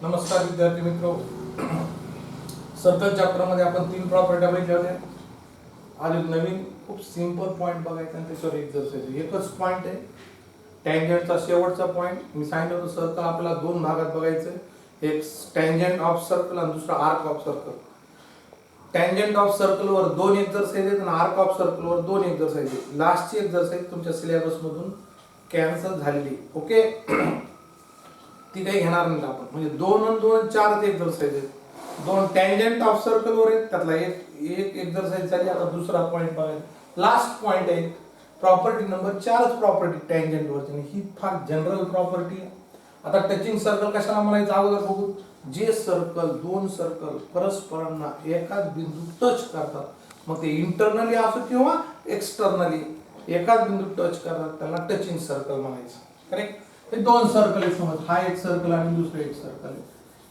नमस्कार विद्यार्थी मित्रों, सर्कल चॅप्टर मध्ये आपण 3 प्रॉपर्टी बघितल्या होत्या. आज एक नवीन खूप सिंपल पॉइंट बघायचा आणि त्याच्यावर एक्झरसाइज. एकच पॉइंट आहे, टँजंटचा शेवटचा पॉइंट. मी सांगितलं होतं सर्कल आपल्याला दोन भागात बघायचं, एक टँजंट ऑफ सर्कल आणि दुसरा arc of circle. Tangent of circle वर दोन एक्झरसाइज आहेत आणि आर्क ऑफ सर्कल वर दोन एक्झरसाइज आहेत. लास्टची एक्झरसाइज तुमच्या सिलेबस मधून कॅन्सल झालेली. ओके, ती काही घेणार नाही आपण. म्हणजे 2 आणि 2 4 एक्झरसाइज आहेत. दोन टँजंट ऑफ सर्कल वर आहेत, त्यातला एक एक्झरसाइज झाली. आता दुसरा पॉइंट बघा, लास्ट पॉइंट आहे प्रॉपर्टी नंबर 4च प्रॉपर्टी टँजंट वरची. ही फार जनरल प्रॉपर्टी आहे. आता टचिंग सर्कल कशाला म्हणायचं अगोदर बघू. जे सर्कल दोन सर्कल परस्परांना एकाच बिंदू टच करतात, मग ते इंटरनली असो किंवा एक्सटर्नली एकाच बिंदू टच करतात, त्याला टचिंग सर्कल म्हणायचं. करेक्ट. हे दोन सर्कल आहेत, समज हा एक सर्कल आणि दुसरं एक सर्कल आहे.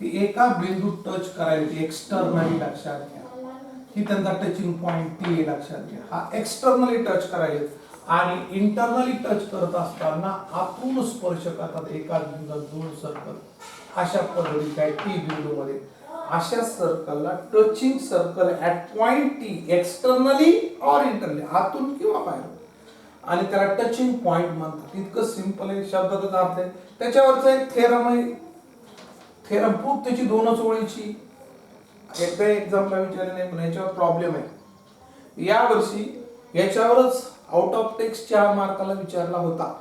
ही एका बिंदू टच करायला एक्सटर्नली लक्षात घ्या. ही त्यांचा टचिंग पॉइंट टी लक्षात घ्या. हा एक्सटर्नली टच करायला आणि इंटरनली टच करत असताना आतून स्पर्श करतात एकाच बिंदूत दोन सर्कल. अशा पद्धतीच्या टी बिंदू मध्ये अशा सर्कलला touching circle at point T externally और इंटरनली, आतून किंवा बाहेर, आणि त्याला टचिंग पॉइंट म्हणतात. इतकं सिंपल आहे, शब्दातच अर्थ आहे. त्याच्यावरचा एक थेरम आहे. थेरम प्रूफ त्याची दोनच ओळीची. एकदा एक्झामला विचारले नाही, पण याच्यावर प्रॉब्लेम आहे. या वर्षी याच्यावरच आउट ऑफ टेक्स्ट 4 मार्काला विचारला होता.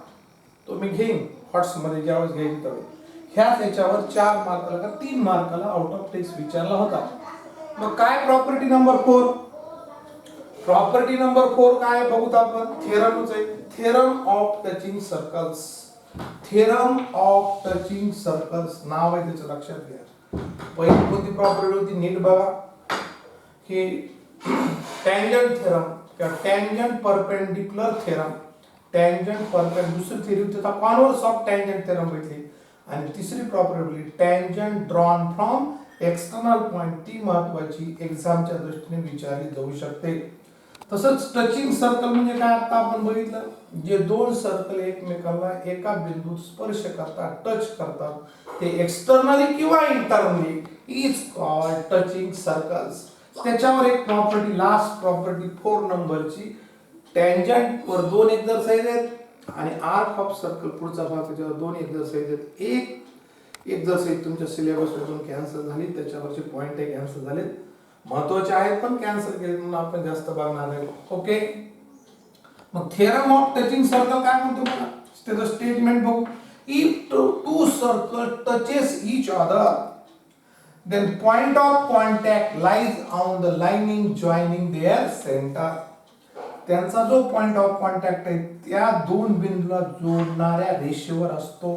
तो मी घेईन हॉट्स मध्ये ज्यावेळेस घ्यायची त्यावेळी. ह्याच याच्यावर 4 मार्काला का 3 मार्काला आउट ऑफ टेक्स्ट विचारला होता. मग काय प्रॉपर्टी नंबर 4? प्रॉपर्टी नंबर 4 काय बघूत आपण. थेरमच आहे, theorem of touching circles. Theorem of touching circles नाव आहे त्याचं, लक्षात घ्या. पहिली कोणती प्रॉपर्टी होती नीट बघा. हे टँजंट थेरम किंवा tangent perpendicular theorem. Tangent perpendicular दुसरी थेरी होती त्याचा कॉन्व्हर्स ऑफ टँजंट थेरम भेटली. आणि तिसरी प्रॉपर्टी होती tangent drawn from external point. ती महत्वाची, एक्झामच्या दृष्टीने विचारली जाऊ शकते. तसंच टचिंग सर्कल म्हणजे काय आता आपण बघितलं, जे दोन सर्कल एकमेकांना एका बिंदूत स्पर्श करतात, टच करतात, ते एक्सटर्नली किंवा internally is called touching circles. त्याच्यावर एक प्रॉपर्टी, लास्ट प्रॉपर्टी 4 नंबरची, टँजंट वर दोन एक्झरसाइज आहेत आणि आर्क ऑफ सर्कल पुढचा भाग, त्याच्यावर दोन एक्झरसाइज आहेत. एक एक्झरसाइज तुमच्या सिलेबस मधून कॅन्सल झाली, त्याच्यावरचे पॉइंट कॅन्सल झाले, महत्वाचे आहेत पण कॅन्सल केले म्हणून आपण जास्त बघणार नाही. ओके, मग थेरम ऑफ टचिंग सर्कल काय म्हणतो बघा. त्याचं स्टेटमेंट बघू. If two circle touches each other then point of contact lies on the lining joining their center. त्यांचा जो पॉइंट ऑफ कॉन्टॅक्ट आहे त्या दोन बिंदूला जोडणाऱ्या रेषेवर असतो.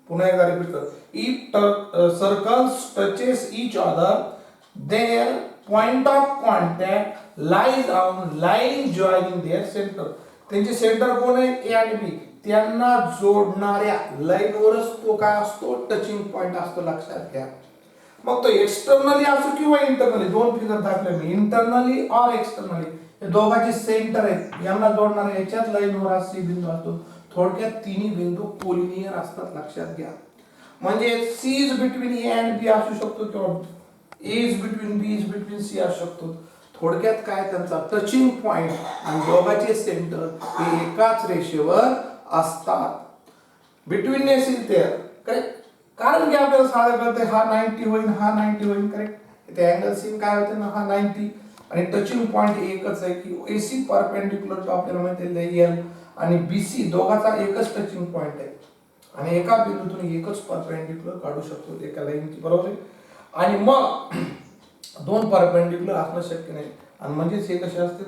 पुन्हा एकदा रिपीट कर. If circles touches each other their point of contact lies on line joining their center. त्यांचे सेंटर कोण आहे, ए आणि बी, त्यांना जोडणाऱ्या लाईनवरच तो काय असतो, टचिंग पॉइंट असतो. लक्षात घ्या. मग तो एक्सटर्नली असो किंवा इंटरनली, दोन फिगर दाखवले मी, इंटरनली और एक्सटर्नली, हे दोघांचे सेंटर आहेत. यांना जोडणाऱ्या याच्याच लाईनवर हा सी बिंदू असतो. थोडक्यात तिन्ही बिंदू कोलिनियर असतात. लक्षात घ्या. म्हणजे C is between A and B असू शकतो किंवा A is between B is between C असू शकतो. थोडक्यात काय, त्यांचा टचिंग पॉइंट आणि दोघांचे सेंटर हे एकाच रेषेवर असतात. Betweenness is there. करेक्ट. कारण की आपल्याला साधं कळते हा 90 होईल, हा 90 होईल. करेक्ट. इथे अँगल सी काय होते ना, हा 90 आणि टचिंग पॉइंट एकच आहे की एसी परपेंडिक्युलर टू आपल्याला माहिती आहे एल आणि बीसी दोघांचा एकच टचिंग पॉइंट आहे आणि एका बिंदूतून एकच परपेंडिक्युलर काढू शकतो एका लाईनची. बरोबर आहे. आणि मग दोन परपेंडिक्युलर असणं शक्य नाही. आणि म्हणजेच हे कसे असतील,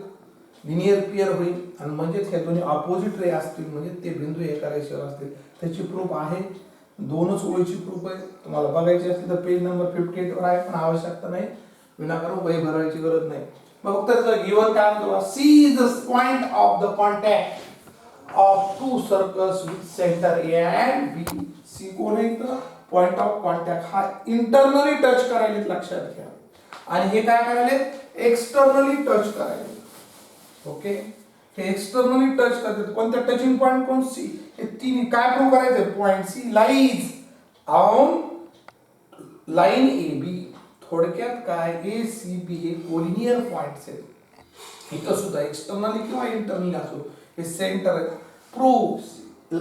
लिनियर पेअर होईल. आणि म्हणजेच हे दोन्ही ऑपोजिट रे असतील, म्हणजे ते बिंदू एका रेषेवर असतील. त्याची प्रूफ आहे, दोनच ओळीची प्रूफ आहे. तुम्हाला बघायची असली तर पेज नंबर 58 वर आहे, पण आवश्यकता नाही, विनाकारण वही भरायची गरज नाही. मग फक्त गिवन काय म्हणतो, C is the point of the contact of two circles with centre A and B. C कोण आहे इथं, पॉइंट ऑफ कॉन्टॅक्ट. हा इंटरनली टच करायला, लक्षात घ्या. आणि हे काय करायले, एक्सटर्नली टच करायले. ओके, हे एक्सटर्नली टच करतात. कोणत्या टचिंग पॉइंट, कोण सी. हे तीन काय प्रूव्ह करायचं, point C lies on line A B, थोडक्यात काय, ए सी बी हे कोलिनियर पॉइंट्स आहेत. इथं सुद्धा एक्सटर्नली किंवा इंटरनली असो हे सेंटर आहे. Prove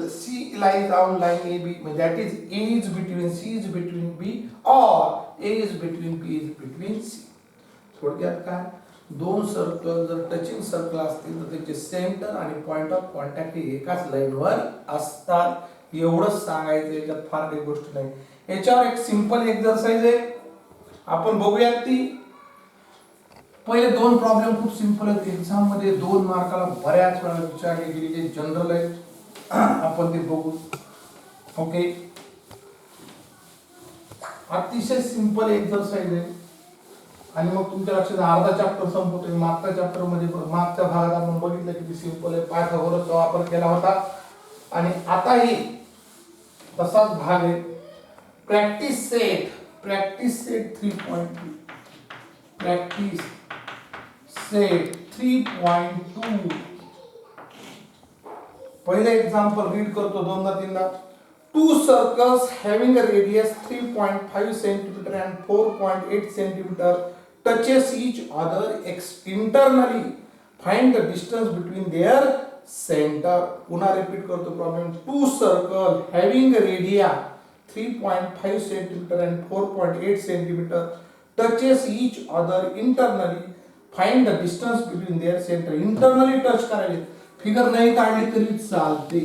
C lies on line A B, that is A is between C is between B or A is between B is between C. थोडक्यात काय, दोन सर्कल जर टचिंग सर्कल असतील तर त्याचे सेंटर आणि पॉइंट ऑफ कॉन्टॅक्ट हे एकाच लाईनवर असतात. एवढंच सांगायचं, याच्यात फार काही गोष्ट नाही. याच्यावर एक सिंपल एक्सरसाइज आहे, आपण बघूयात ती. पहिले दोन प्रॉब्लेम खूप सिंपल आहेत, एक्झाम मध्ये 2 मार्काला बऱ्याच वेळा विचारले गेलेले जनरल आहेत. आपण ते बघू. ओके, अतिशय सिंपल एक्सरसाइज आहे आणि मग तुमच्या लक्षात अर्धा चॅप्टर संपतोय. मागच्या चॅप्टर मध्ये मागच्या भागात आपण बघितलं किती सिंपल आहे, पायथागोरसचा वापर केला होता आणि आताही तसाच भाग आहे. Practice set 3.2, practice set 3.2. पहिले एक्झाम्पल रीड करतो दोनदा-तीनदा. 2 circles having a radius 3.5 cm and 4.8 cm touches each other internally. Find the distance between their center. पुन्हा रिपीट करतो problem. 2 circles having a radius 3.5 cm and 4.8 cm touches each other internally. Find the distance between their center. Internally touch करायचे. Figure नाही काढली तरी चालते,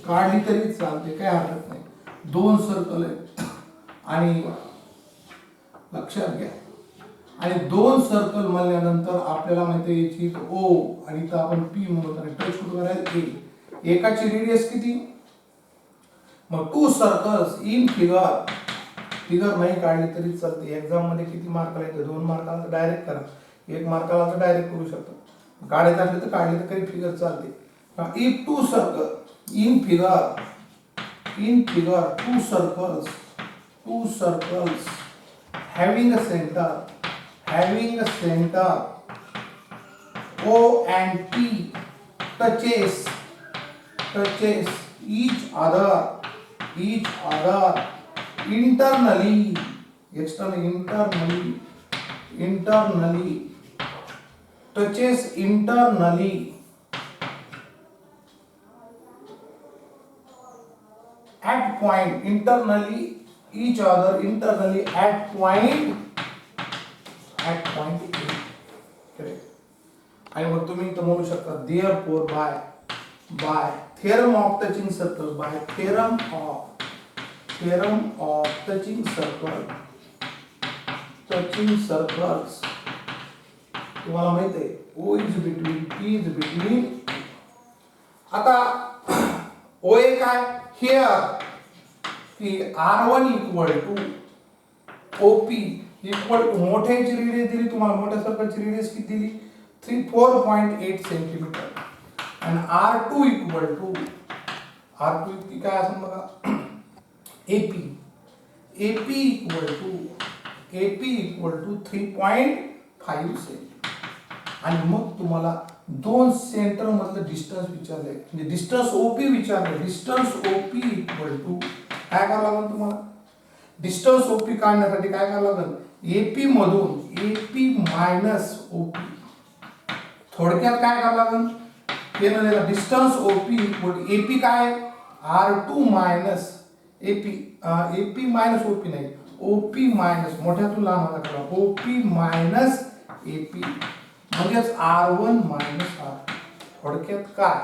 काढली तरी चालते, काही हरकत नाही. 2 सर्कल आहेत आणि लक्षात घ्या, आणि 2 सर्कल म्हणल्यानंतर आपल्याला माहिती आहे याची ओ आणि इथं आपण पी म्हणतो आणि टच कुठं करायचं ए. एकाची रेडियस किती, मग 2 सर्कल्स इन फिगर नाही काढली तरी चालते. एक्झाम मध्ये किती मार्काला येते, 2 मार्काला तर डायरेक्ट करा, 1 मार्काला तर डायरेक्ट करू शकता. काढायचं असले तर काढले तर काही फिगर चालते. If 2 circle in figure 2 circles having a center O and P touches each other internally touches internally at point internally each other internally at point A. Correct. आणि मग तुम्ही इथं म्हणू शकता therefore by theorem of touching circle, by theorem of touching circles तुम्हाला माहित आहे O is between P is between. आता OA काय, here की R1 equal to OP equal to मोठ्याची रेडियस दिली तुम्हाला, मोठ्या सर्कलची रेडियस किती दिली 4.8 सेंटीमीटर आणि R2 equal to की काय असेल बघा AP equal to 3.5 सेंटीमीटर. आणि मग तुम्हाला 2 सेंटर मधलं डिस्टन्स विचारलंय, म्हणजे डिस्टन्स ओपी विचारलंय. डिस्टन्स ओपी इक्वल टू काय करावं लागेल तुम्हाला, डिस्टन्स ओपी काढण्यासाठी काय करावं लागेल, एपी मधून एपी मायनस ओपी. थोडक्यात काय करावं लागेल, केलं डिस्टन्स ओपी इक्वल एपी काय R2 minus AP minus OP नाही, ओपी मायनस मोठ्यातून लहान होता करा, ओपी मायनस एपी म्हणजेच R1 मायनस R. थोडक्यात काय,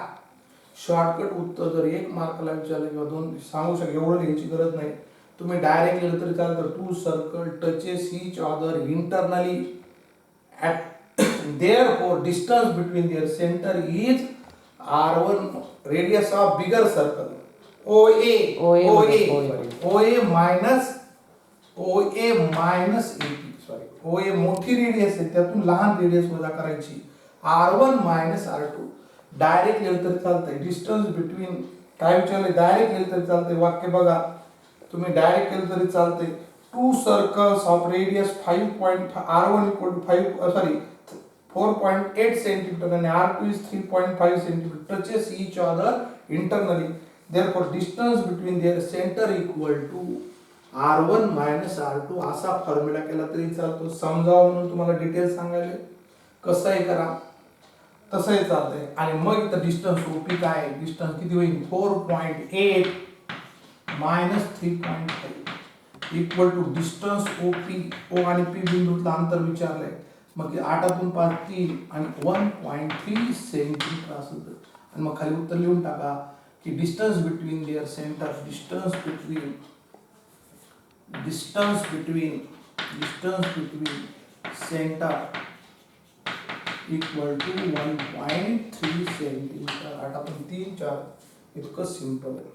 शॉर्टकट उत्तर जर 1 मार्काला विचारलं किंवा 2 सांगू शकता, एवढं लिहायची गरज नाही, तुम्ही डायरेक्ट लिहिलं तरी चालतं. 2 circle touches each other internally at therefore distance between their center is R1, radius of bigger circle OA minus AP. OA मोठी रेडियस आहे त्यातून लहान रेडियस वजा करायची, R1 मायनस R2. डायरेक्ट लिहिलं तरी चालतंय. डिस्टन्स बिटवीन काय विचारले, डायरेक्ट लिहिलं तरी चालतंय. वाक्य बघा तुम्ही, डायरेक्ट केलं तरी चालतंय. 2 circles of radius 5. R1 equal to 4.8 centimeter and R2 is 3.5 centimeter touches each other internally. Therefore distance between their center equal to R1 minus R2 असा फॉर्म्युला केला तरी चालतो. समजावं म्हणून तुम्हाला डिटेल सांगायला कसंही करा तसंही चालतंय. आणि मग इथं डिस्टन्स ओपी काय, डिस्टन्स किती होईल 4.8 minus 3.5 equal to distance OP. O आणि पी बिंदूतलं अंतर विचारलंय. मग 8 5 3 आणि 1.3 सेंटीमीटर असं. आणि मग खाली उत्तर लिहून टाका की distance between their centre, distance between centre equal to 1.3 centimetre. 8 3 4 इतकं सिंपल आहे.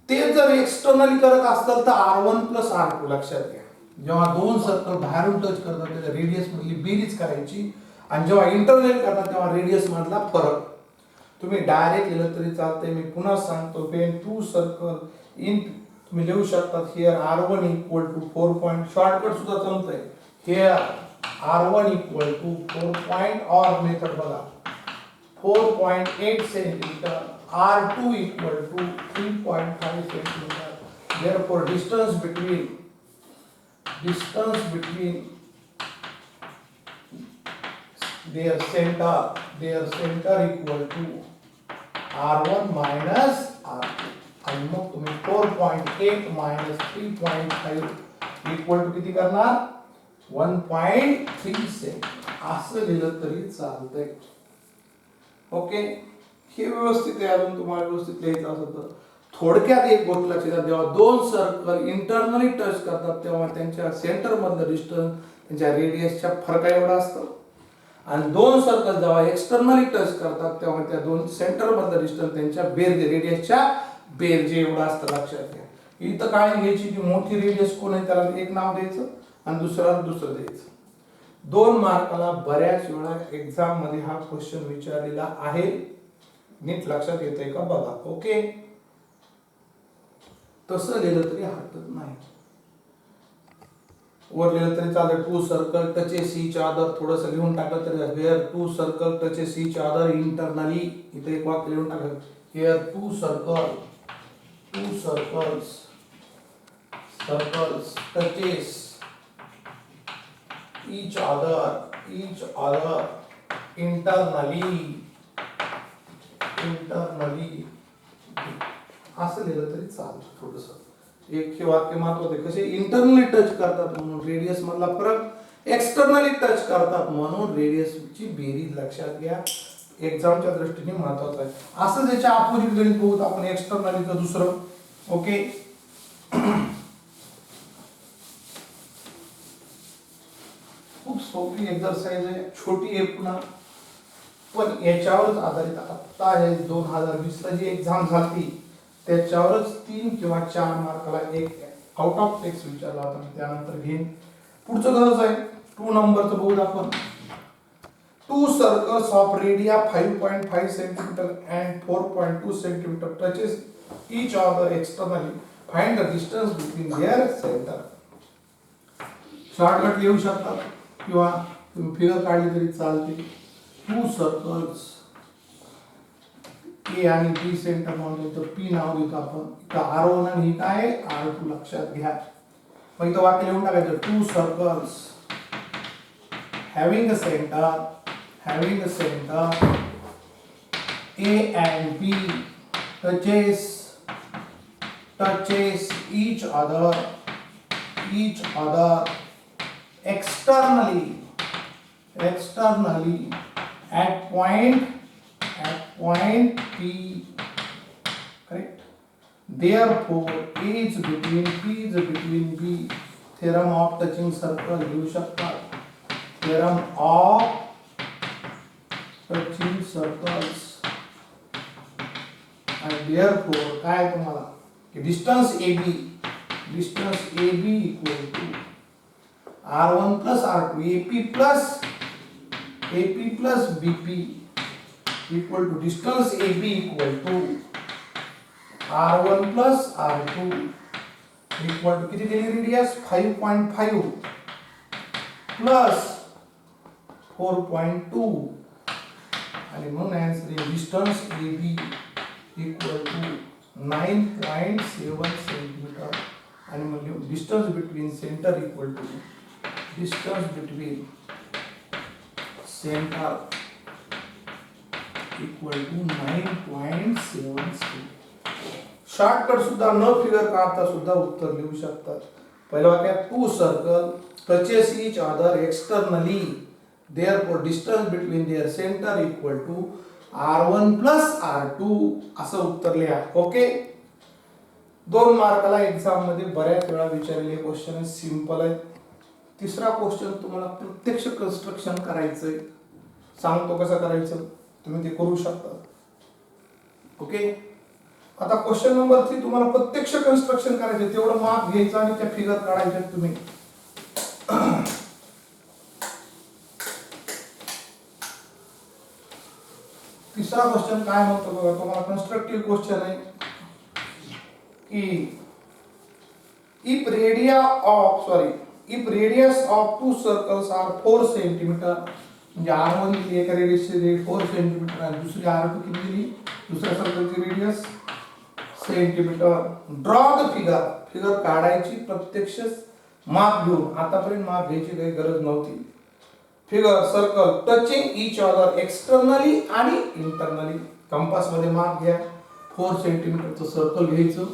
ते जर एक्सटर्नली करत असेल तर R1 प्लस R2 लक्षात घ्या. जेव्हा दोन सर्कल बाहेरून टच करतात त्याच्या रेडियस मधली बेरीज करायची आणि जेव्हा इंटरनली करतात तेव्हा रेडियस मधला फरक. तुम्ही डायरेक्ट लिहिलं तरी चालतंय. मी पुन्हा सांगतो वेन टू सर्कल इन तुम्ही लिहू शकता here R1 equal to 4. Shortcut सुद्धा जमतंय. हियर R1 इक्वल टू 4 और मेथड बघा 4.8 centimetre, R2 equal to 3.5 centimetre. Therefore distance between their center equal to R1 minus R2. आणि मग तुम्ही 4.8 minus 3.5 equal to किती करणार 1.3 सेंटीमीटर असं लिहिलं तरी चालतंय. ओके, हे व्यवस्थित आहे. अजून तुम्हाला व्यवस्थित लिहायचं असेल तर थोडक्यात एक गोष्ट लक्षात घ्या. जेव्हा दोन सर्कल इंटरनली टच करतात तेव्हा त्यांच्या सेंटर मधलं डिस्टन्स त्यांच्या रेडियसच्या फरका एवढा असतं. आणि दोन सर्कल जेव्हा एक्सटर्नली टच करतात तेव्हा त्या दोन सेंटर मधलं डिस्टन्स त्यांच्या रेडियसच्या बेरजे एवढा असतं. लक्षात घ्या. इथं काय घ्यायची की मोठी रेडियस कोण आहे त्याला एक नाव द्यायचं आणि दुसरं द्यायचं. 2 मार्काला बऱ्याच वेळा एक्झाम मध्ये हा क्वेश्चन विचारलेला आहे. नीट लक्षात येतंय का बघा. ओके, तसं लिहिलं तरी हरकत नाही. वर लिहिलं तरी चालेल. 2 सर्कल टचेस ईच अदर थोडंसं लिहून टाकलं तरी where 2 circle touches each other internally. इथे एक वाक्य लिहून टाकलं here 2 circles touches each other internally असं लिहिलं तरी चालतं. थोडस एक हे वाक्य महत्वाचं आहे. कसे इंटरनली टच करतात म्हणून रेडियस मधला फरक, एक्सटर्नली टच करतात म्हणून रेडियसची बेरीज लक्षात घ्या. एक्झामच्या दृष्टीने महत्वाचं आहे. असं त्याच्या अपोजिट गणित बघू आपण एक्सटर्नलीचं दुसरं. ओके, खूप सोपी एक्सरसाइज आहे, छोटी आहे पुन्हा पण याच्यावरच आधारित. आता हे 2020 ला जी एक्झाम झाली त्याच्यावरच 3 किंवा 4 मार्काला एक आउट ऑफ टेक्स्ट विचारला होता. मी त्यानंतर घेईन. पुढचं कसं आहे 2 नंबरचं बघू आपण. 2 circles of radii 5.5 centimetre and 4.2 centimetre touches each other externally. Find the distance between their center. Shortcut लिहू शकता किंवा तुम्ही फिगर काढली तरी चालते. 2 सर्कल्स ए आणि बी सेंटर म्हणून तर पी नाव देतो आपण. इथं R1 आणि ही काय R2 लक्षात घ्या. मग इथं वाक्य लिहून टाकायचं 2 circles having a center A and B touches each other externally at point P. Correct. Therefore A is between B. Theorem of touching circle लिहू शकता. Theorem of touching circles. And therefore काय तुम्हाला कि distance AB equal to R1 plus R2 AP plus BP equal to distance AB equal to R1 plus R2 equal to किती दिली radius 5.5 plus 4.2 आणि मग answer distance AB equal to 9.7 centimetre आणि मग distance between centre equal to distance between centre equal to 9.76. Shortcut सुद्धा न figure काढता सुद्धा उत्तर लिहू शकतात. पहिलं वाक्य two circle touches each other externally therefore distance between their center equal to r1 plus r2 असं उत्तर लिहा. ओके. 2 मार्काला एक्झाम मध्ये बऱ्याच वेळा विचारलेले क्वेश्चन आहे, सिंपल आहे. तिसरा क्वेश्चन तुम्हाला प्रत्यक्ष कन्स्ट्रक्शन करायचंय, सांगतो कसं करायचं, तुम्ही ते करू शकता. ओके. आता क्वेश्चन नंबर 3 तुम्हाला प्रत्यक्ष कन्स्ट्रक्शन करायचं, तेवढं माप घ्यायचं आणि त्या फिगर काढायच्या तुम्ही. तिसरा क्वेश्चन काय म्हणतो बघा, तुम्हाला कन्स्ट्रक्टिव्ह क्वेश्चन आहे की if radius of two circles are 4 centimetre, म्हणजे r1 दिली एका रेडियसची रेडियस 4 सेंटीमीटर आणि दुसरी r2 किती दिली, दुसऱ्या सर्कलची radius centimetre. Draw the figure काढायची प्रत्यक्ष माप घेऊन. आतापर्यंत माप घ्यायची काही गरज नव्हती. Figure circle touching each other externally आणि इंटरनली. कंपास मध्ये माप घ्या, 4 सेंटीमीटरचं सर्कल घ्यायचं.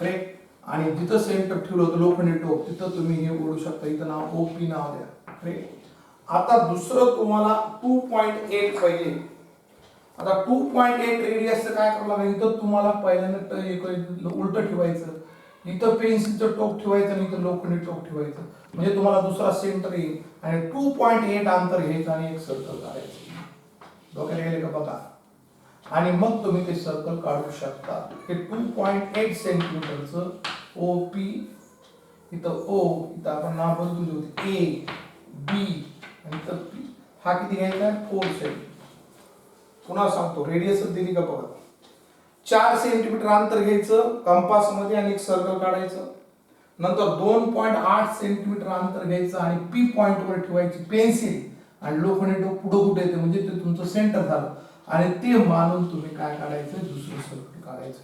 करेक्ट. आणि जिथं सेंटर ठेवलं होतं लोखंडी टोक तिथं तुम्ही हे ओढू शकता, इथं नाव ओपी नाव द्या. करेक्ट. आता दुसरं तुम्हाला 2.8 पाहिजे. आता 2.8 रेडियसचं काय करावं लागेल, इथं तुम्हाला पहिल्यांदा उलट ठेवायचं, इथं पेन्सिलचं टोक ठेवायचं आणि इथं लोखंडी टोक ठेवायचं, म्हणजे तुम्हाला दुसरा सेंटर येईल. आणि 2.8 अंतर घ्यायचं आणि एक सर्कल काढायचं. डोक्याला गेले का बघा. आणि मग तुम्ही ते सर्कल काढू शकता. हे 2.8 सेंटीमीटरचं OP, इथं O, इथं आपण नाव बदलून देऊ A B आणि इथं P. हा किती घ्यायचा आहे, 4 सेंटीमीटर. पुन्हा सांगतो, रेडियस दिली का बघा. 4 सेंटीमीटर अंतर घ्यायचं कंपास मध्ये आणि एक सर्कल काढायचं. नंतर 2.8 सेंटीमीटर अंतर घ्यायचं आणि P पॉइंट वर ठेवायची पेन्सिल आणि लोखंडी टोक पुढे कुठे येते म्हणजे ते तुमचं सेंटर झालं. आणि ते मानून तुम्ही काय काढायचं, दुसरं सर्कल काढायचं.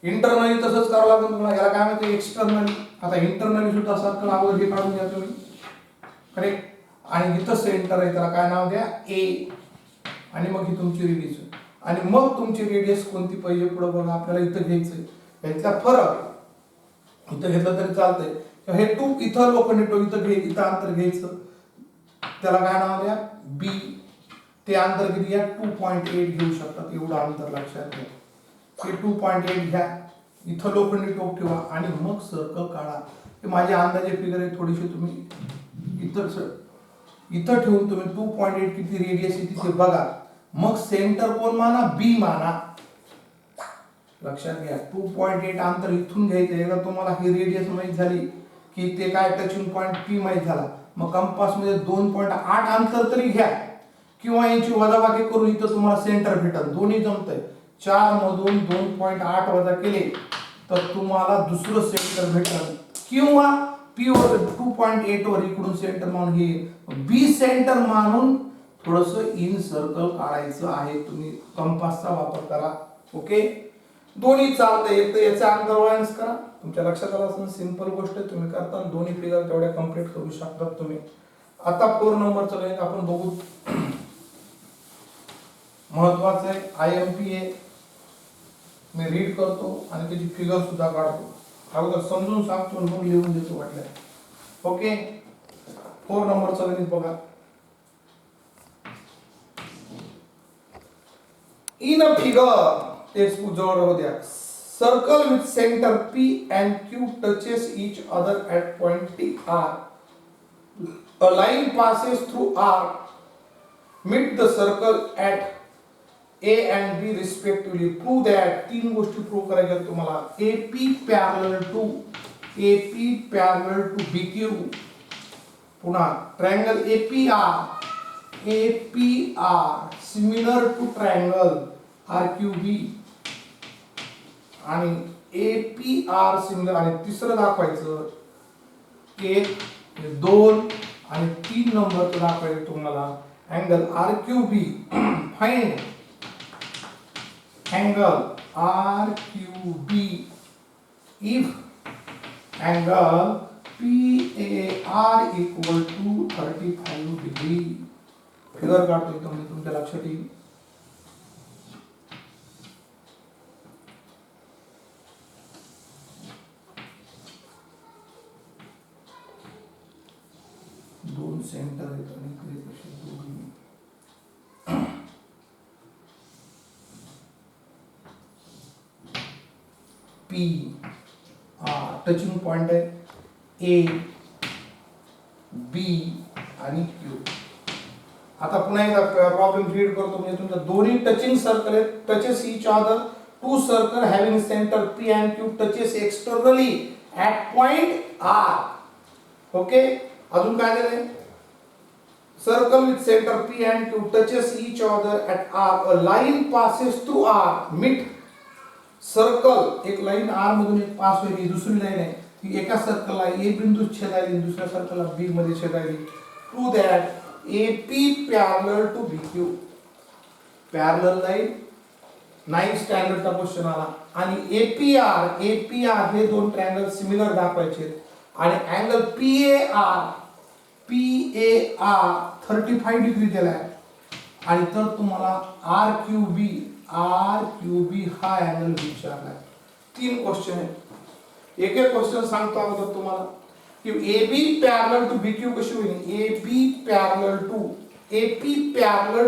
इंटरनली तसंच करावं लागेल तुम्हाला. याला काय म्हणते, एक्सटर्नली. आता इंटरनली सुद्धा सर्कल अगोदर हे काढून घ्या तुम्ही. करेक्ट. आणि इथं सेंटर आहे, त्याला काय नाव द्या, A. आणि मग ही तुमची रेडियस. आणि मग तुमची रेडियस कोणती पाहिजे पुढे बघा, आपल्याला इथं घ्यायचंय. यातला फरक इथं घेतलं तरी चालतंय. हे 2 इथं लोखंडी टोक इथं इथं अंतर घ्यायचं, त्याला काय नाव द्या, B. ते अंतर किती घ्या, 2.8 घेऊ शकतात. एवढं अंतर लक्षात घ्या. हे 2.8 घ्या, इथं लोखंडी टोक ठेवा आणि मग सर्कल काढा. हे माझी अंदाजे फिगर आहे, थोडीशी तुम्ही इथं ठेवून तुम्ही 2.8 किती रेडियस आहे तिथे बघा. मग सेंटर कोण माना, B माना. लक्षात घ्या. 2.8 अंतर इथून घ्यायचं. एकदा तुम्हाला ही रेडियस माहित झाली की ते काय टचिंग पॉइंट P माहित झाला, मग कंपास मध्ये 2.8 अंतर तरी घ्या किंवा यांची वजाबाकी करून इथं तुम्हाला सेंटर भेटल. दोन्ही जमतंय. 4 मधून 2.8 वजा केले तर तुम्हाला दुसरं सेंटर भेटल, किंवा P वर 2.8 वर इकडून सेंटर मानून हे B सेंटर मानून थोडंसं इन सर्कल काढायचं आहे. तुम्ही कंपासचा वापर करा. ओके. दोन्ही चालतंय. एक तर याचा अंतर वळणच करा, तुमच्या लक्षात आलं असेल. सिंपल गोष्ट आहे, तुम्ही करता. दोन्ही फिगर तेवढ्या कंप्लीट करू शकता तुम्ही. आता 4 नंबरचं गणित आपण बघू. महत्वाचं आहे, IMP आहे. मी रीड करतो आणि त्याची फिगर सुद्धा काढतो. अगोदर समजून सांगतो मग लिहून देतो वाटलं. ओके. 4 नंबरचं गणित बघा. इन अ फिगर, टेक्स्टबुक जवळ राहू द्या. Circle with centre P and Q touches each other at point R. A line passes through R. Meet the circle at A and B respectively. Prove that. 3 गोष्टी prove करायच्या तुम्हाला. AP parallel to BQ. पुन्हा triangle APR similar to triangle RQB आणि APR similar. आणि तिसरं दाखवायचं 1 2 आणि 3 नंबरचं दाखवायचं तुम्हाला angle RQB. Find angle RQB if angle PAR equal to 35 degree, figure काढतो इथं मी तुमच्या लक्षात येईल. दोन सेंटर आहेत आणि इकडे कसे दोन्ही पी टचिंग पॉइंट आहे ए बी आणि क्यू. आता पुन्हा एकदा प्रॉब्लेम रीड करतो. म्हणजे तुमच्या दोन्ही टचिंग सर्कल आहेत, touches each other. Two circle having centre P and Q touches externally at point R. Okay, अजून काय दिलंय? Circle with centre P and Q touches each other at R. A line passes through R. Meet. Circle एक line R मधून एक pass होईल, दुसरी line आहे ती एका सर्कलला A बिंदू छेदायली, दुसऱ्या सर्कलला B मध्ये छेदायली. Prove that AP parallel to BQ. Parallel line 9 स्टँडर्डचा क्वेश्चन आला. आणि APR हे दोन ट्रायंगल सिमिलर दाखवायचे आणि अँगल PAR 35 डिग्री दिलाय आणि तर तुम्हाला RQB हा अँगल विचारलाय. 3 क्वेश्चन आहेत. एक एक क्वेश्चन सांगतो अगोदर तुम्हाला की AB पॅरलल टू BQ कशी होईल. AB पॅरलल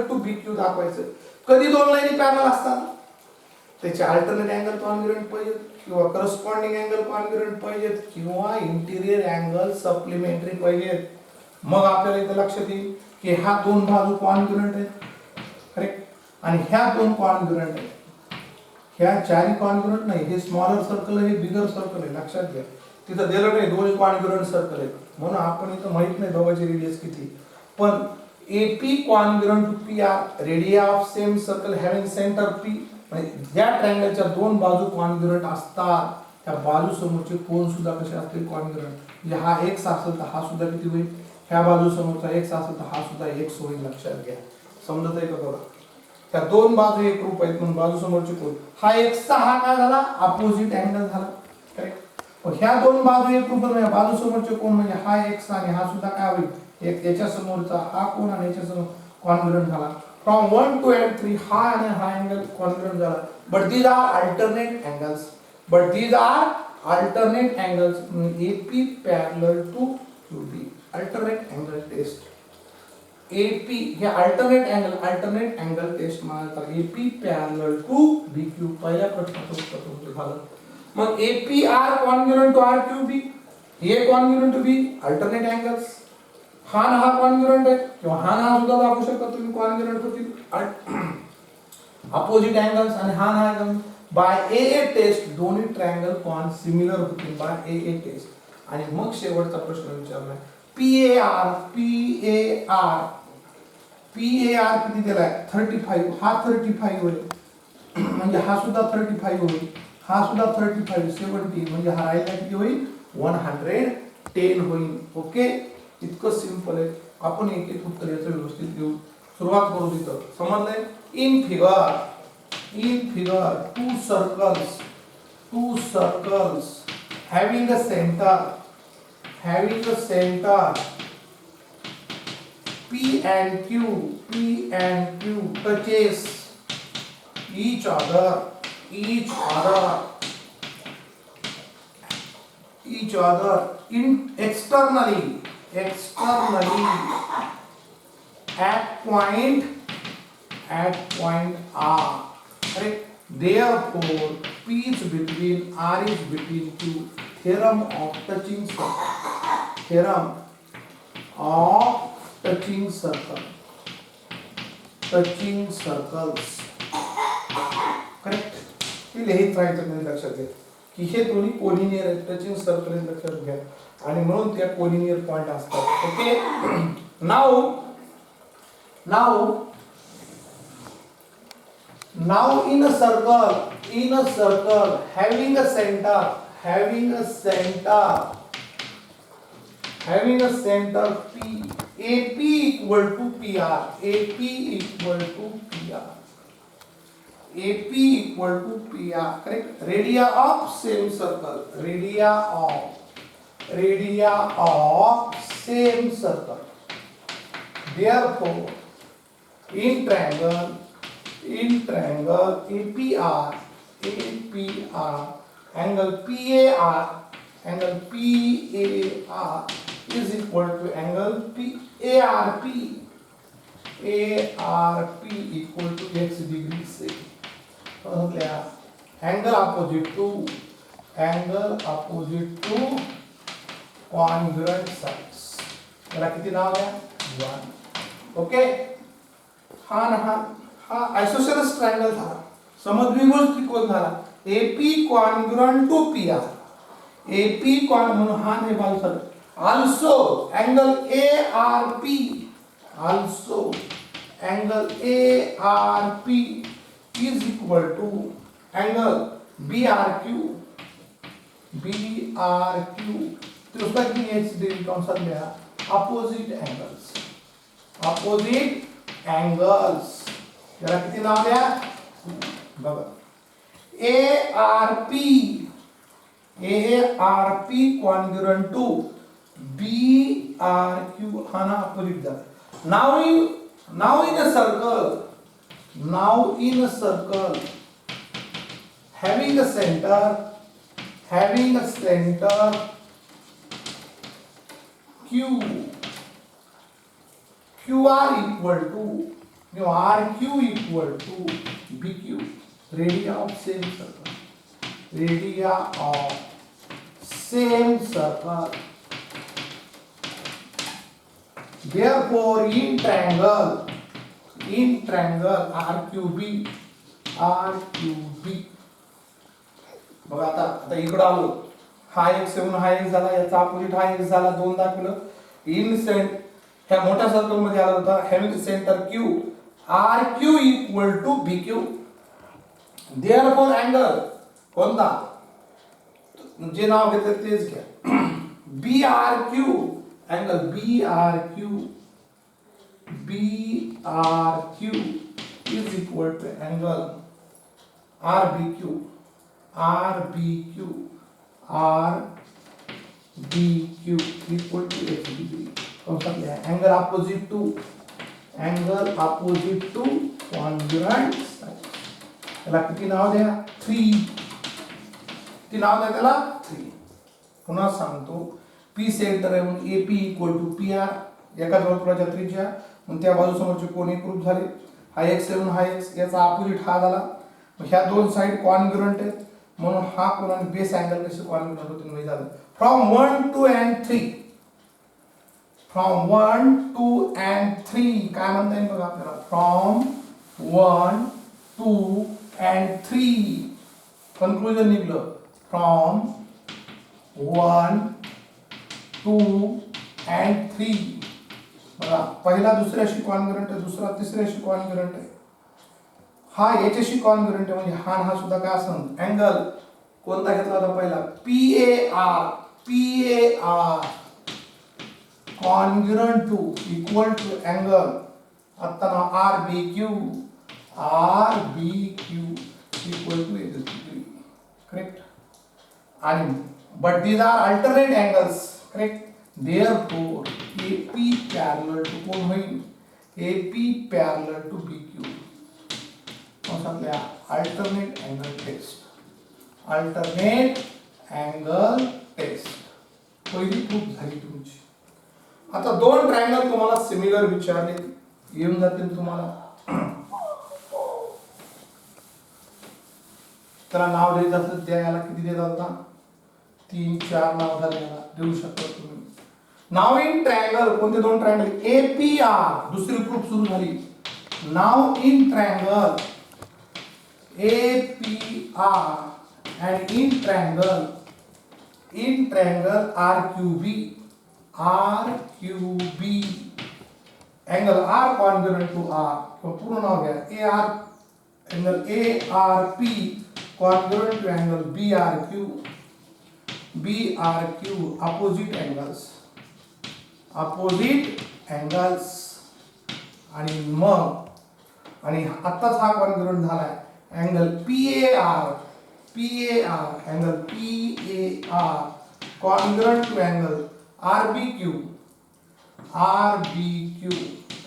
टू BQ दाखवायचं. कधी दोन लाईनी पॅरलल असतात त्याचे अल्टरनेट अँगल कॉन्ग्रुएंट पाहिजेत किंवा करस्पॉन्डिंग अँगल कॉन्ग्रुएंट पाहिजेत किंवा इंटिरियर अँगल सप्लिमेंटरी पाहिजेत. मग आपल्याला इथे लक्षात येईल की ह्या दोन बाजू कॉन्ग्रुएंट आहेत, करेक्ट, आणि ह्या दोन कॉन्ग्रुएंट आहेत. ह्या चारी कॉन्ग्रुएंट नाही. हे स्मॉलर सर्कल आहे, हे बिगर सर्कल आहे, लक्षात घ्या. तिथं दिलं नाही दोन कॉन्ग्रुएंट सर्कल आहेत म्हणून आपण इथं माहित नाही दोघांची रेडियस किती. पण AP congruent to PR, radii of same circle having centre P. म्हणजे ज्या ट्रायंगलच्या दोन बाजू कॉन्ग्रुएंट असतात त्या बाजू समोरचे कोन सुद्धा कसे असतील कॉन्ग्रुएंट. म्हणजे हा x असेल तर हा सुद्धा किती होईल, ह्या बाजू समोरचा x असेल तर हा सुद्धा x होईल. लक्षात घ्या. समजत आहे का बघा. त्या दोन बाजू एक रूप आहेत म्हणून बाजू समोरचे कोन. हा x चा हा काय झाला, अपोजिट अँगल झाला, करेक्ट. पण ह्या दोन बाजू एक रूप म्हणजे बाजू समोरचे कोन म्हणजे हा x आणि हा सुद्धा काय होईल, एक याच्या समोरचा हा कोन आणि याच्या समोर कॉन्ग्रुएंट झाला. फ्रॉम 1 to 3 हा आणि हा अँगल कॉन्ग्रुएंट झाला. But these are alternate angles. AP parallel to QB. Alternate angle test. AP हे अल्टरनेट अँगल टेस्ट म्हणतात. AP parallel to BQ. पहिल्या प्रश्नाचं उत्तर तुमचं झालं. मग APR कॉन्ग्रुएंट टू RQB, हे congruent to B, alternate angles. हा ना हा कॉन्ग्रुएंट आहे किंवा हा ना सुद्धा दाखवू शकता तुम्ही कॉन्ग्रुएंट होतील अपोजिट अँगल्स. आणि हा ना बाय AA टेस्ट दोन्ही ट्रायंगल कॉन सिमिलर होतील बाय AA टेस्ट. आणि मग शेवटचा प्रश्न विचारलाय PAR किती दिलाय 35. हा 35 होईल म्हणजे हा सुद्धा 35 होईल, हा सुद्धा 35 70 म्हणजे हा राहिला किती होईल 110 होईल. ओके, इतकं सिंपल आहे. आपण एक एक उत्तर याचं व्यवस्थित घेऊ. सुरुवात करू तिथं. समजलंय. In figure two circles having a center P and Q touches each other in externally at point R. Correct. Therefore, P is between R is between Q. Theorem of touching circles. Correct. हे लिहित राहायचं नाही. लक्षात घ्या की हे दोन्ही collinear आहेत. टचिंग सर्कल लक्षात घ्या आणि म्हणून त्या कोलिनियर पॉइंट असतात. Okay. Now in a circle having a center P, AP equal to PR. AP equal to PR. Correct. Radii of same circle. Radii of same circle. Therefore, in triangle APR, angle PAR is equal to angle ARP equal to x degree say angle opposite to congruent sides. याला किती नाव आहे 1. Okay. हा isosceles triangle झाला. समद्विभुज त्रिकोण झाला. AP congruent to PR. AP म्हणून हा ने बाजू sir. Also angle ARP is equal to angle BRQ. तो उसका कितनी x डिग्री कौन सा लिया? Opposite angles. याला किती नाव द्या? बघा. ARP congruent to BRQ. हा ना opposite झाला. Now in a circle having a center QR equal to RQ equal to BQ. Radii of same circle. Therefore, in triangle RQB. बघा आता इकडे आलो. हा x येऊन हा x झाला, याचा अपोजिट हा x झाला, 2 दाखवलं. इन सेंट ह्या मोठ्या सर्कल मध्ये आला होता. Having centre Q, RQ equal to BQ. Therefore angle कोणता जे नाव घेतलं तेच घ्या. BRQ angle BRQ is equal to angle RBQ equal to 80 degree. Angle opposite to congruent sides. त्याला किती नाव द्या? 3. किती नाव द्या त्याला? 3. पुन्हा सांगतो. P सेंटर आहे म्हणून AP equal to PR. एका वर्तुळाच्या त्रिज्या मग त्या बाजू समोरचे कोन एकरूप झाले. हा x येऊन हा x, याचा अपोजिट हा झाला. मग ह्या दोन साइड कॉन्ग्रुएंट आहेत म्हणून हा कोन आणि बेस अँगल कसे कॉन्ग्रुएंट होतील म्हणजे झालं. From 1, 2 and 3. फ्रॉम 1, 2 and 3 काय म्हणता येईल बघा आपल्याला. फ्रॉम 1, 2 and 3 कन्क्लुजन निघलं. फ्रॉम 1, 2 and 3 बघा पहिला दुसऱ्याशी कॉन्ग्रुएंट आहे, दुसरा तिसऱ्याशी कॉन्ग्रुएंट आहे. हा याच्याशी कॉन्ग्रुएंट आहे म्हणजे हा सुद्धा काय असेल अँगल कोणता घेतला होता पहिला PAR congruent to equal to angle आता ना RBQ equal to 80 degree. Correct. आणि but these are alternate angles. Correct. Therefore AP parallel to कोण होईल? AP parallel to BQ. कौन सा लिया? Alternate angle test. पहिली प्रूफ झाली तुमची. आता दोन ट्रायंगल तुम्हाला सिमिलर विचारले येऊन जातील तुम्हाला. त्याला नाव द्यायचं असेल त्या याला किती देत होता? 3, 4 नाव झाले याला देऊ शकता तुम्ही. नाव इन ट्रायंगल कोणते दोन ट्रायंगल APR दुसरी प्रूफ सुरू झाली. Now in triangle APR and in triangle RQB angle R congruent to R. तो पूर्ण नाव घ्या. AR angle ARP congruent to angle BRQ opposite angles आणि मग आणि आत्ताच हा कॉन्ग्रुएंट झालाय angle PAR congruent to angle RBQ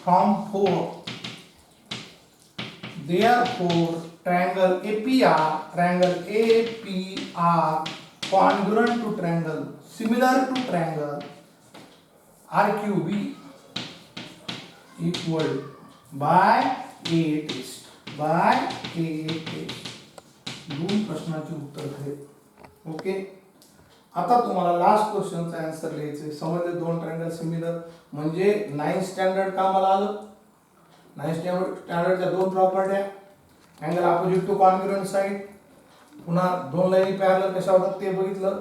from 4. Therefore, triangle APR congruent to triangle similar to triangle RQB equal by A test. दोन प्रश्नाचे उत्तर आहेत. ओके, आता तुम्हाला लास्ट क्वेश्चनचा आन्सर लिहायचे. समजले दोन ट्रायंगल सिमिलर म्हणजे 9th स्टँडर्ड कामाला आलं. 9th स्टँडर्डच्या दोन प्रॉपर्ट्या, angle opposite to congruent side, पुन्हा दोन लाईनी पॅरलल कशा होतात ते बघितलं.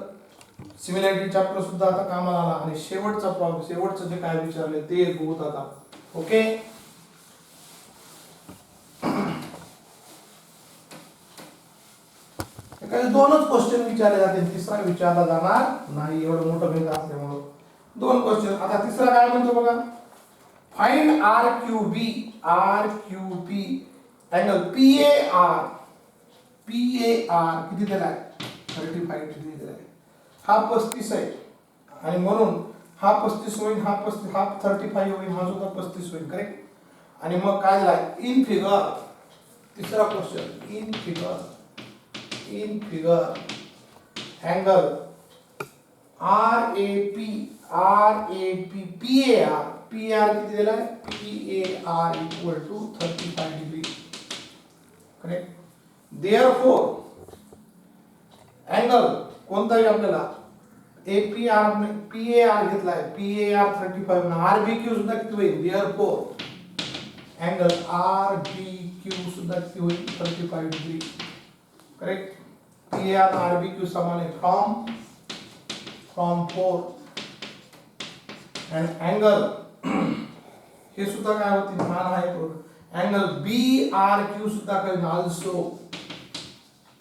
सिमिलॅरिटी चॅप्टर सुद्धा आता कामाला आला आणि शेवटचं जे काय विचारले ते बघूत आता. ओके, एखादे दोनच क्वेश्चन विचारले जाते, तिसरा विचारला जाणार नाही, एवढं मोठं भेद असल्यामुळे दोन क्वेश्चन. आता तिसरा काय म्हणतो बघा, फाइंड RQB अँगल PAR किती दिलाय, 35 डिग्री दिलाय. हा 35 आहे आणि म्हणून हा 35 होईल, हा 35 होईल, हा सुद्धा 35 होईल. करेक्ट. आणि मग काय दिलाय इन फिगर. तिसरा question, in figure angle PAR किती दिलाय, PAR equal to 35 degree. Correct. Therefore angle कोणता आहे आपल्याला, PAR घेतलाय, PAR 35 ना RBQ सुद्धा किती होईल, देअरफॉर अँगल RBQ सुद्धा किती होईल, 35 डिग्री. करेक्ट. PAR RBQ समान आहे फ्रॉम 4 अँड अँगल हे सुद्धा काय होती, मान आहे तो अँगल BRQ सुद्धा काय also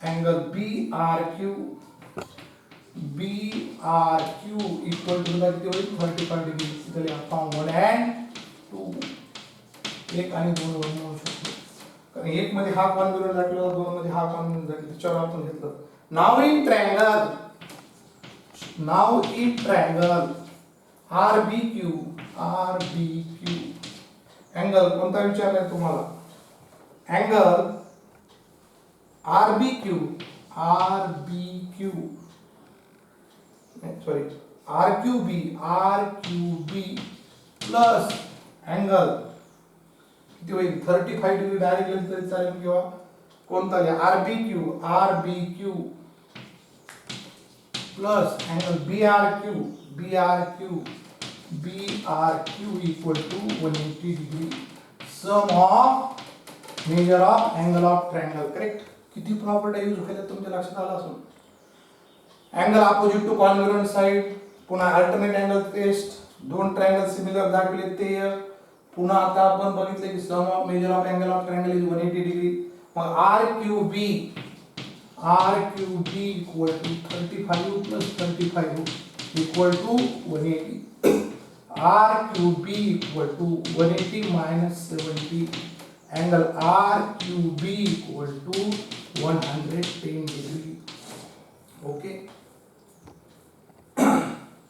angle BRQ equal to सुद्धा किती होईल, 35 डिग्री. इथे फ्रॉम 1 and 2 एक आणि दोन वरून म्हणू शकतो, कारण एक मध्ये हा कॉन्ग्रुएंट दाखवला, दोन मध्ये हा कॉन्ग्रुएंट दाखवला, त्याच्यावर आपण घेतलं. Now in triangle RBQ angle कोणता विचारलाय तुम्हाला, अँगल RQB प्लस अँगल किती होईल, 35 डिग्री डायरेक्ट लिहिलं तरी चालेल किंवा कोणता लिहा, RBQ plus angle BRQ equal to 180 degree. Sum of measure of angle of triangle. Correct. किती प्रॉपर्टी यूज केल्या तुमच्या लक्षात आलं असेल. Angle opposite to congruent side, पुन्हा अल्टरनेट अँगल टेस्ट, दोन ट्रायंगल सिमिलर दाखवले ते, पुन्हा आता आपण बघितले की sum of measure of angle of triangle is 180 degree. मग RQB equal to 35 plus 35 equal to 180. RQB equal to 180 minus 70. Angle RQB equal to 110 degree. Okay,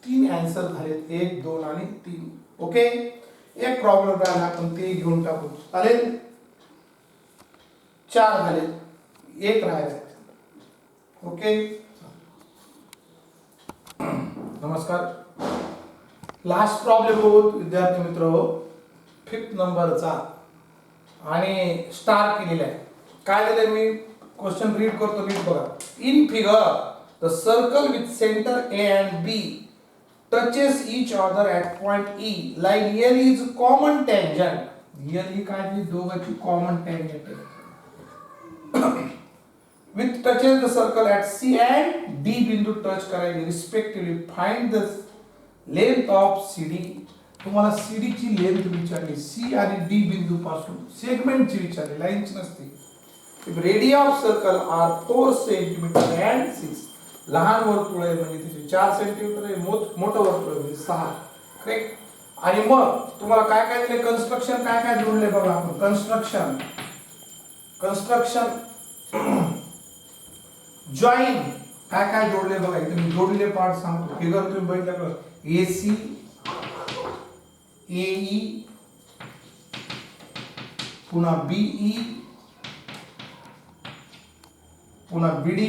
तीन आन्सर झालेत, 1, 2 आणि 3. ओके, एक प्रॉब्लेम राहिला, आपण ते घेऊन टाकू, चालेल. 4 झाले, एक राहिला. ओके, नमस्कार. लास्ट प्रॉब्लेम होत विद्यार्थी मित्र हो, 5th नंबरचा आणि स्टार केलेला आहे. काय दिलंय, मी क्वेश्चन रीड करतो, नीट बघा. In figure the circle with centre A and B touches each other at point E. Line L is common tangent. L ही काय ती दोघांची कॉमन टँजंट आहे. With touches the circle at C and D बिंदू touch करायचे respectively. Find the length of CD. तुम्हाला CD ची length विचारली, C आणि D बिंदू पासून सेगमेंटची विचारली, लाईनची नसते. Radii of circle are 4 centimetre and 6. लहान वर्तुळ आहे म्हणजे तिथे 4 सेंटीमीटर आहे, मोठं वर्तुळ आहे म्हणजे 6. करेक्ट. आणि मग तुम्हाला काय काय दिले, कन्स्ट्रक्शन काय काय जोडले बघा आपण. कन्स्ट्रक्शन जॉईन काय काय जोडले बघा, इथे मी जोडलेले पार्ट सांगतो. फिगर तुम्ही बघितलं, AC AE पुन्हा BE पुन्हा BD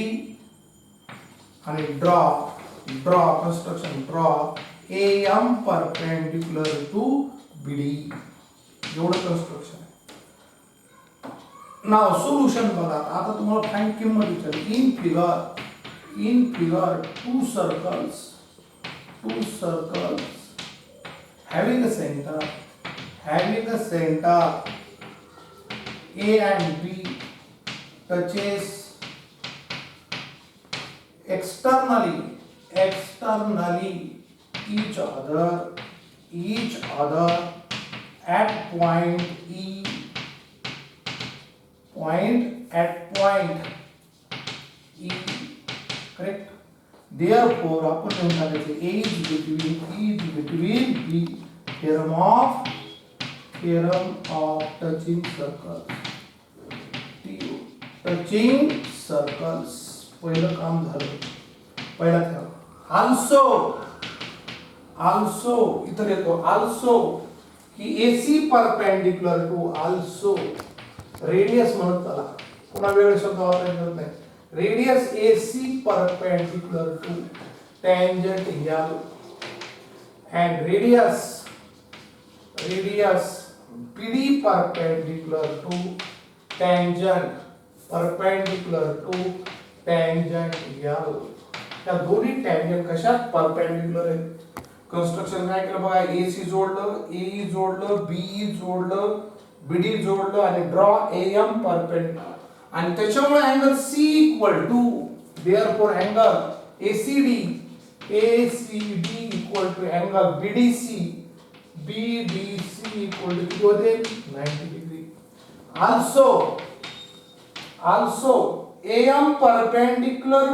आणि draw construction draw AM perpendicular to BD, एवढं कंस्ट्रक्शन आहे. नाव सोल्युशन बघा. आता तुम्हाला फाईंड किंमत विचारली. In figure two circles having the center A and B touches externally each other at point E, correct. Therefore आपण म्हणतो A is between B. theorem of touching circles पहिलं काम झालं. पहिला थेरम. also इतर येतो also की AC perpendicular to also radius म्हणत चला, पुन्हा वेगळे शब्द वापरायचे नाही. Radius AC perpendicular to tangent L and radius BD perpendicular to tangent L. त्या दोन्ही टँजंट कशात परपेंडिक्युलर आहे. कंस्ट्रक्शन काय केलं बघा, AC जोडलं, AE जोडलं, BE जोडलं, BD जोडलं आणि ड्रॉ AM परपेंडिक्युलर आणि त्याच्यामुळे angle C equal to, therefore angle ACD equal to angle BDC equal to किती होते 90 degree. also AM perpendicular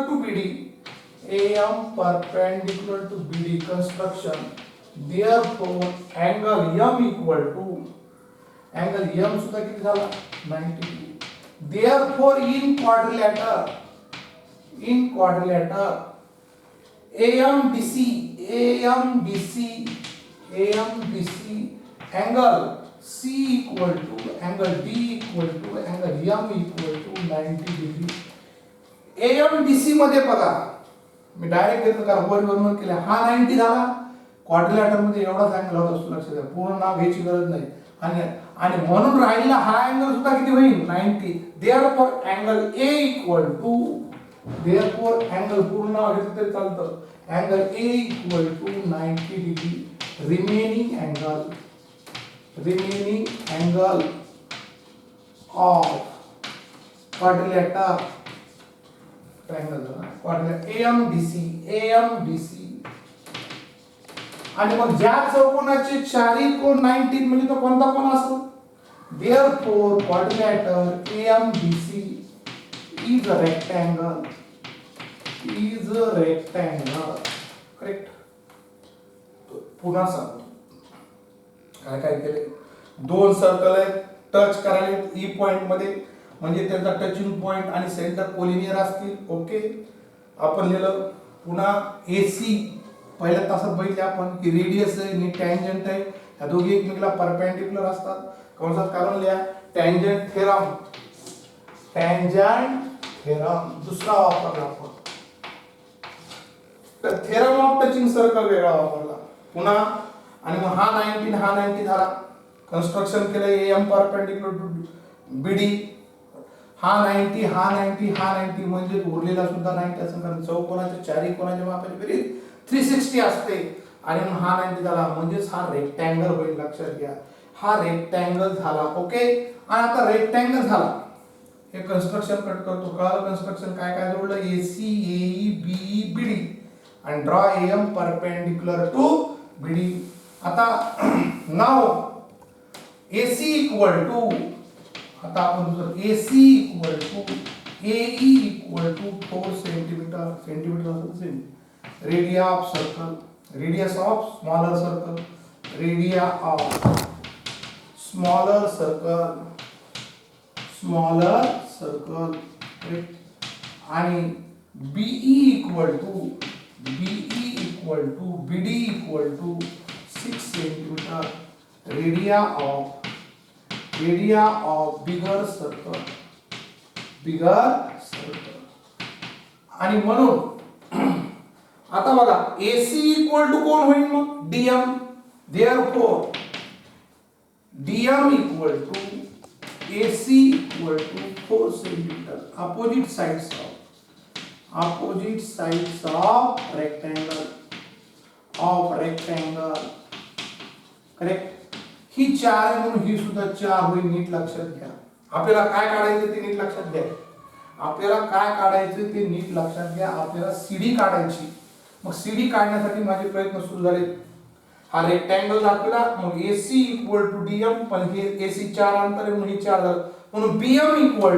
to BD construction, therefore angle M equal to, angle M सुद्धा किती झाला 90 degree. therefore in quadrilateral AMDC angle C equal to angle D equal to angle M equal to 90 degree. AMDC मध्ये बघा, मी direct घेतलं कारण वर केलं. हा 90 झाला, क्वाड्रिलॅटरल मध्ये एवढाच अँगल होता, असं लक्षात घ्या. पूर्ण नाव घ्यायची गरज नाही. आणि म्हणून राहिलेला हा अँगल सुद्धा किती होईल 90. Therefore angle A equal to, therefore angle पूर्ण नाव घेतलं तरी चालतं, angle A equal to 90 degree. remaining angle of quadrilateral AMDC आणि मग ज्या चौकोनाचे चारही कोन 90 म्हणजे तो कोणता कोन असेल. therefore quadrilateral AMDC is a rectangle, correct. पुन्हा सांगतो काय केले. दोन सर्कल आहेत, टच करायला ई पॉइंट मध्ये, म्हणजे त्यांचा टचिंग पॉइंट आणि सेंटर कोलिनियर असतील. ओके, आपण लिहिलं. पुन्हा AC पहिल्या तासात बघितले आपण की रेडियस आहे आणि टँजंट आहे, या दोघी एकमेकाला परपेंडिक्युलर असतात. कंसात काढून लिहा टँजंट थेरम दुसरा वापरला आपण. तर थेरम ऑफ टचिंग सर्कल वेगळा वापरला पुन्हा. आणि मग हा 90 झाला, कंस्ट्रक्शन केलं AM परपेंडिक्युलर टू BD. हा 90 म्हणजे उरलेला सुद्धा 90 असं, कारण चौकोनाच्या चारही कोणाच्या मापाची बेरीज 360 असते. आणि मग हा 90 झाला म्हणजेच हा रेक्टँगल होईल. लक्षात घ्या, हा रेक्टँगल झाला. ओके, आणि आता रेक्टँगल झाला, हे कंस्ट्रक्शन कट करतो. कळलं कंस्ट्रक्शन काय काय जोडलं, AC AE BE BD आणि draw AM perpendicular to BD. आता नाव AC इक्वल टू, आता आपण दुसरं AC equal to AE equal to 4 centimetre असेल. Radii of circle, radius of smaller circle, radii of smaller circle आणि BE equal to BD equal to 6 centimetre radii of bigger circle आणि म्हणून आता बघा AC equal to कोण होईल मग DM. Therefore DM equal to AC equal to 4 centimetre opposite sides of rectangle correct. ही 4 आहे म्हणून ही सुद्धा 4 होईल. नीट लक्षात घ्या. आपल्याला काय काढायचं ते नीट लक्षात घ्या. आपल्याला CD काढायची. मग CD काढण्यासाठी माझे प्रयत्न सुरू झाले. हा रेक्टेंगल दाखवला. मग AC इक्वल टू DM पण हे AC 4 अंतर आहे म्हणून हे 4 झालं. म्हणून BM इक्वल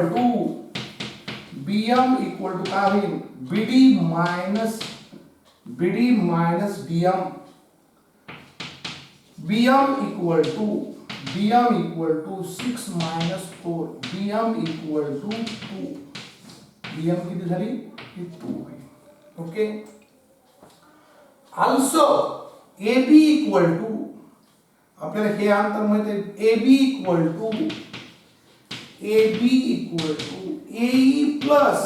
टू काय होईल BD minus DM. BM equal to 6 minus 4 BM equal to 2. BM किती झाली 2. Okay. Also AB equal to आपल्याला हे अंतर माहिती आहे. AB equal to AE plus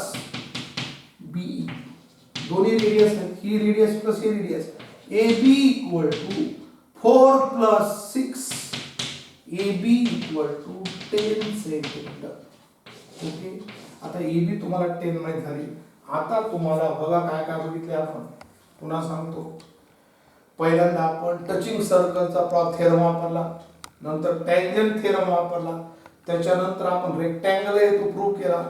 BE. दोन्ही रेडियस आहेत. ही रेडियस प्लस ही radius. AB equal to 4 plus 6 AB equal to 10 centimetre. Okay. आता AB तुम्हाला 10 माहित झाली. आता तुम्हाला बघा काय काय बघितले आपण. पुन्हा सांगतो. पहिल्यांदा आपण टचिंग सर्कलचा थेरम वापरला. नंतर टँजंट थेरम वापरला. त्याच्यानंतर आपण रेक्टँगल आहे तो प्रूव्ह केला.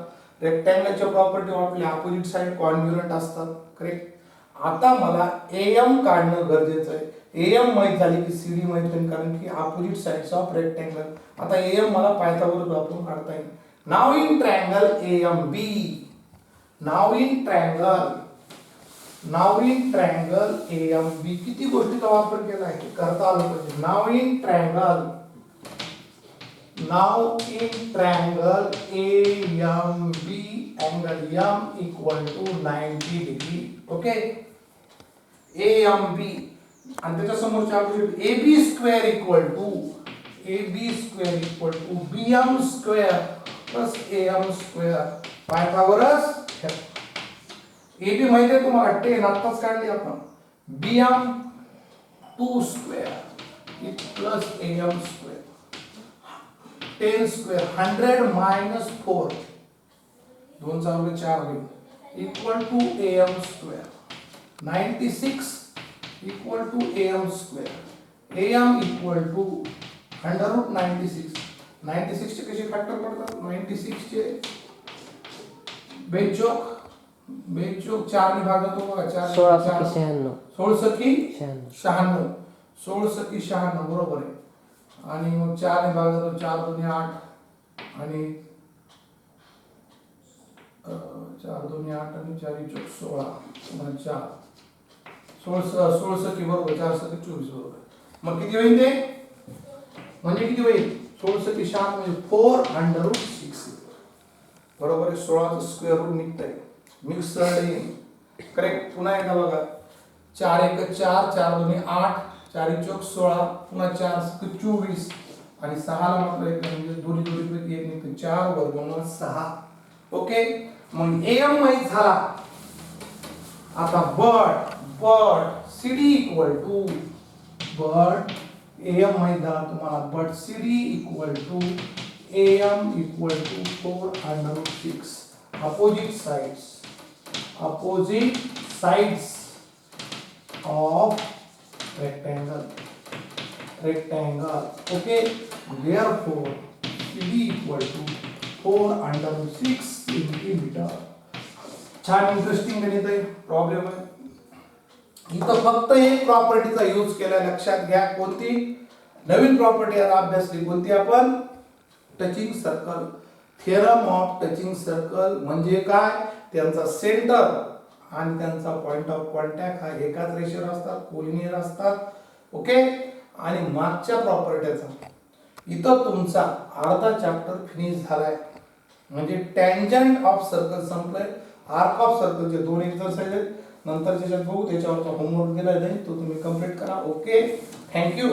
रेक्टँगलच्या प्रॉपर्टी वापरली. अपोजिट साइड कॉन्ग्रुएंट असतात. करेक्ट. आता मला AM काढणं गरजेचं आहे. AM माहित झाली की CD माहित आहे कारण की अपोजिट साइड्स ऑफ रेक्टँगल. आता AM मला पायथागोरस वापरून काढता येईल. Now in triangle AMB. Now in triangle AMB किती गोष्टीचा वापर केला आहे करता आलं पाहिजे. Now in triangle AMB angle M equal to 90 degree. Okay. AMB आणि त्याच्या समोरच्या opposite AB square equal to BM square plus AM square. Pythagoras AB माहिती आहे तुम्हाला 10 आत्ताच काढली आपण. BM 2 square plus AM square 10 square 100 minus 4 2 चा वर्ग 4 होईल equal to AM square. 96 equal to AM square. AM equal to under root 96. 96 चे कसे फॅक्टर पडतात. 96 चे बेचोक 4 ने भागतो बघा. 4 16 की 96 बरोबर आहे. आणि मग 4 ने भागतो 4 2 8 आणि 4 2 8 आणि 4 चौक 16 म्हणजे 4 16 की बरोबर 4 7 24 बरोबर. मग किती होईल ते म्हणजे किती होईल 16 की 6 म्हणजे 4 अंडर रूट 6 बरोबर आहे. 16 चा स्क्वेअर रूट निघतंय. Mixed in. करेक्ट. पुन्हा एकदा बघा 4 1 4 4 2 8 4 चौक 16 पुन्हा 4 7 24 आणि 6 ला मात्र एक म्हणजे दोन्ही जोडीपैकी एक निघते 4 वर्गमूळ 6. ओके. मग AM माहित झाला. आता but CD equal to AM माहित झाला तुम्हाला. But CD equal to AM equal to 4 under root 6 opposite sides of rectangle. Okay. Therefore CD equal to 4 under 6 centimeter. छान इंटरेस्टिंग गणित आहे. प्रॉब्लेम आहे. इथं फक्त एक प्रॉपर्टीचा यूज केला. लक्षात घ्या कोणती नवीन प्रॉपर्टी आता अभ्यासली. कोणती आपण touching circle. Theorem of touching circle म्हणजे काय त्यांचा सेंटर आणि त्यांचा पॉइंट ऑफ कॉन्टॅक्ट हा एकाच रेषेवर असतात. कोलिनियर असतात. ओके. आणि मागच्या प्रॉपर्टीचा इथं तुमचा अर्धा चॅप्टर फिनिश झालाय. म्हणजे टँजंट ऑफ सर्कल संपलंय. आर्क ऑफ सर्कलचे 2 एक्सरसाइज आहेत, नंतर त्याच्यात बघू. त्याच्यावरचा होमवर्क दिला नाही तो तुम्ही कम्प्लीट करा. Okay, thank you.